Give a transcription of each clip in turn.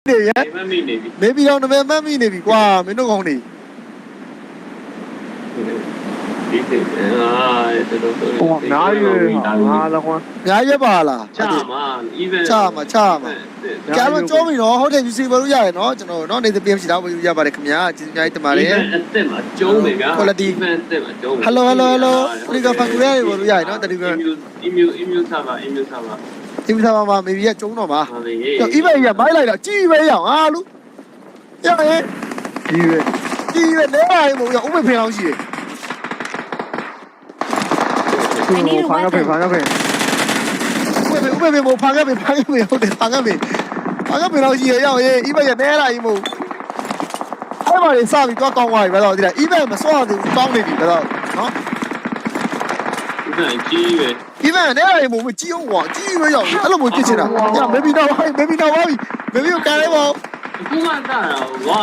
နေရမေဘီတော့နမဲမှတ်မိနေပြီကွာမင်းတို့ကောင်းနေဒီတဲ့တော်တော်နားရွယ်ဟာလာကွာညာရွက်ပါလားချမှာ even ချမှာကြာလို့ကြောပြီနော်ဟုတ်တယ်ယူစီဘလို့ရတယ်နော်ကျွန်တော်နော်နေသပြင်းစီတော့ဝယ်ယူရပါတယ်ခင်ဗျာကျေးဇူးများတင်ပါတယ် even အသက်မှာကျုံးတယ်ဗျာ quality even အသက်မှာကျုံး hello ဒီကဖန်ကူရဲဝယ်လို့ရတယ်နော်တတိက email စားပါဒီမစားပါမေဘီကကျုံတော့ပါကျော် email ရမိုက်လိုက်တော့ကြည်ပဲရအောင်ဟာလူရရင်ကြည်ပဲလဲပါရင်မို့ရဥပ္ပေဖင်အောင်ရှိတယ်ဖာကဖေဥပ္ပေမို့ဖာကဖေဟုတ်တယ်ဖာကဖေတော့ရှိရရအောင်ရေး email ရနဲလာရင်မို့အဲ့မှာစပြီးတော့ကောင်းသွားပြီပဲတော့ဒီလား email မစောရသေးဘူးကောင်းနေပြီပဲတော့နော်ကြီးပဲ even နဲ့အဲ့မို့မကြည့်အောင်ကွာကြည့်ပဲရောက်အဲ့လိုမျိုးကြည့်ချင်တာညမေဘီတော့ပါပြီမေဘီကိုကန်လဲပေါ့ခုမှစားတာဝါ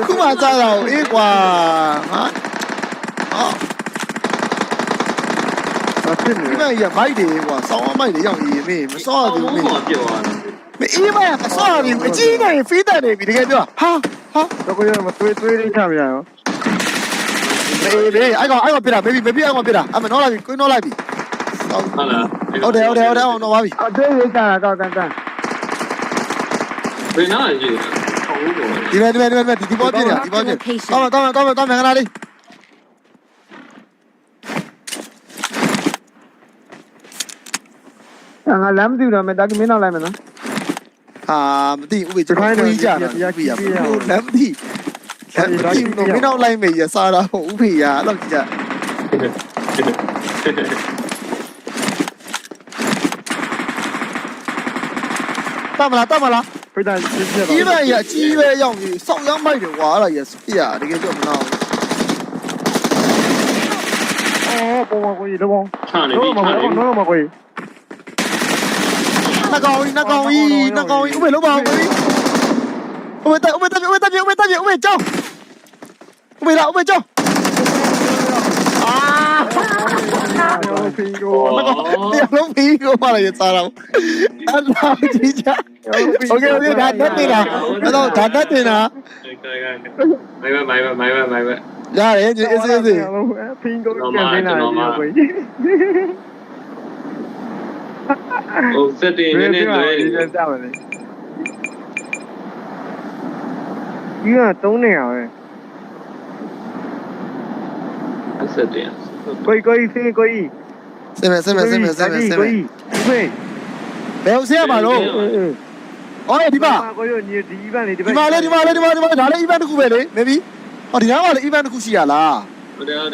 ခုမှစားတာအေးကွာဟာဖြစ်နေဒီမှာရမိုက်တယ်ကွာစောင်းမိုက်တယ်ရောက်ရေးမေမစောရသေးဘူးမေပြောသွားတယ်မေအေးမမစောရသေးဘူးအကြီးနေဖီးတယ်နေပြီတကယ်ပြောဟာတော့ကိုရမတွေးလေးချမရရောမေအဲ့ကောင်ပြတာမေဘီအဲ့ကောင်ပြတာအမနော်လိုက်ပြီကိုနော်လိုက်ပြီဟုတ်တယ်အောင်တော့ပါပြီအတွေးလေးချတာတော့တန်ဘယ်နာကြီးဒီဘောပြနေတာတော့မယ်ခဏလေးငါလမ်းမသိတော့မယ်တာကမင်းနောက်လိုက်မယ်နော်မသိဥပ္ပေကျွန်တော်တွေးကြတာပြရလမ်းမသိမင်းနောက်လိုက်မယ်ရစားတာဟုတ်ဥပ္ပေရအဲ့လိုကြတမလားဖိတ်တာကြီးပြတော့ကြီးပဲရကြီးပဲရောက်ပြီစောက်ရောက်မိုက်တယ်ကွာအဲ့ဒါရစပြတကယ်ကြောက်မလားပေါ်မကိုကြီးတော့ချနေပြီနော်မကိုကြီးနှကောင်ကြီးဥပ္ပေလုံးပါဦးကိုကြီးဥပ္ပေကြောင်းဥပ္ပေကြောင်းဖင်ကိုတရားလုံးပြီးကိုပါလေစားတော့အဲ့ဒါကြီးကြโอเคဒါတက်တင်တာတော့ဒါတက်တင်တာမိုင်ရတယ်အေးစေးဖင်ကိုပြန်နေတာကိုကြီးဟိုစက်တင်နေတွေ့ဒီကကြောက်တယ်ကြီးက3နေရပဲစက်တင်ကိုကြီးဖေးကိုကြီးစင်မယ်ကိုကြီးဖေးဘယ်အောင်ဆရာပါလို့အော်ဒီပါကိုကြီးညီဒီဘန်လေးဒီမှာလေဒါလည်း event တစ်ခုပဲလေ maybe ဟောဒီနားကလည်း event တစ်ခုရှိရလားဟုတ်တယ်ဒါပဲ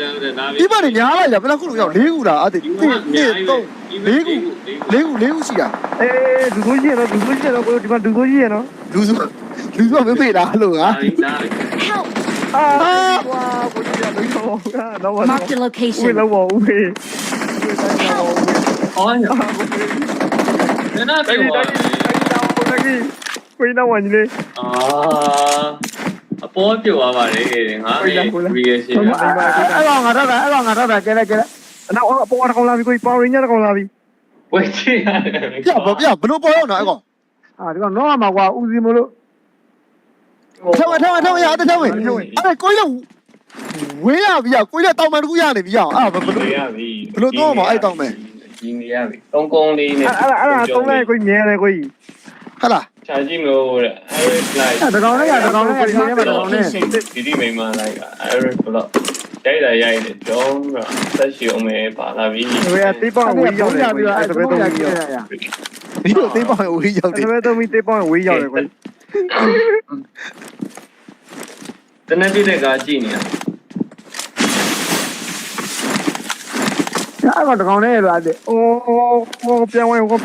ဒီပါနေများလိုက်လားဘယ်လောက်ခုလို့ရောက်၄ခုလားအဲ့ဒီ4 ခုရှိတာလူကိုကြီးရတော့ကိုဒီမှာလူကိုကြီးရနော်လူစုမဖေးတာလို့ဟာဝါကိုကြီးရတော့Mark the location ဝေးလောက်ပါဦးဖေးအော်ရနားပြောပါဝေးနောက်ဝင်လေအပေါ်ပြောသွားပါလေငါရီရရှိအဲ့တော့ငါတော့ကဲနောက်အပေါ်ကောင်လာပြီကိုပေါင်ရင်းညကောင်လာပြီဝေးချရတယ်ပြဘလို့ပေါ်ရောက်နော်အဲ့ကောင်ဒီကောင်တော့မှာကွာဦးစီမလို့ထောင်းရအဲ့ကိုကြီးလည်းဝေးရပြီကိုကြီးလည်းတောင်ပန်တစ်ခုရနေပြီအောင်အဲ့ဘလို့တော့မအဲ့တောင်ပန်ကြီးနေရပြီတုံးကုန်းလေးနဲ့အဲ့တုံးလိုက်ကိုမြဲတယ်ကိုကြီးဟုတ်လားချာကြည့်မလို့တဲ့ Iris Light တကောင်လေးကိုင်းနေမှာတကောင်လေးဒီမိမလိုက်တာ Iris ဘလို့ရိုက်တယ်ဂျုံးတော့ဆက်ရှိအောင်ပဲပါလာပြီဝေးတေးပေါင်းဝေးရောက်တယ်ကိုအဲ့ဘယ်တော့ကြီးဒီလိုတေးပေါင်းဝေးရောက်တယ်အဲ့ဘယ်တော့မီတေးပေါင်းဝေးရောက်တယ်ကိုတနေ့ပြတဲ့ကားကြည့်နေရအဲ့တော့တကောင်လေးရပါတယ်အိုးပြန်ဝိုင်းကို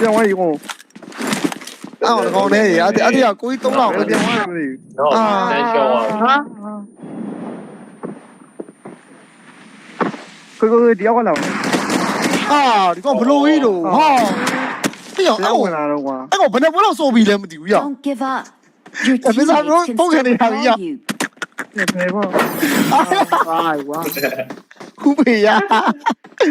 အော်တကောင်လေးရအဲ့ဒီကကိုကြီး3လောက်ပဲပြန်သွားတယ်မသိဘူးနော်တန်းချောဟာကိုဒီရောက်လာဒီကောင်ဘလို့ကြီးတော့ဟာပြောင်းဝင်လာတော့ကွာအဲ့ကောင်ဘယ်နဲ့ဘလို့စိုးပြီးလဲမသိဘူးရ Don't give up. Your team Bisa bro, pongan ni hari ya. Ay, wow. Kubi ya.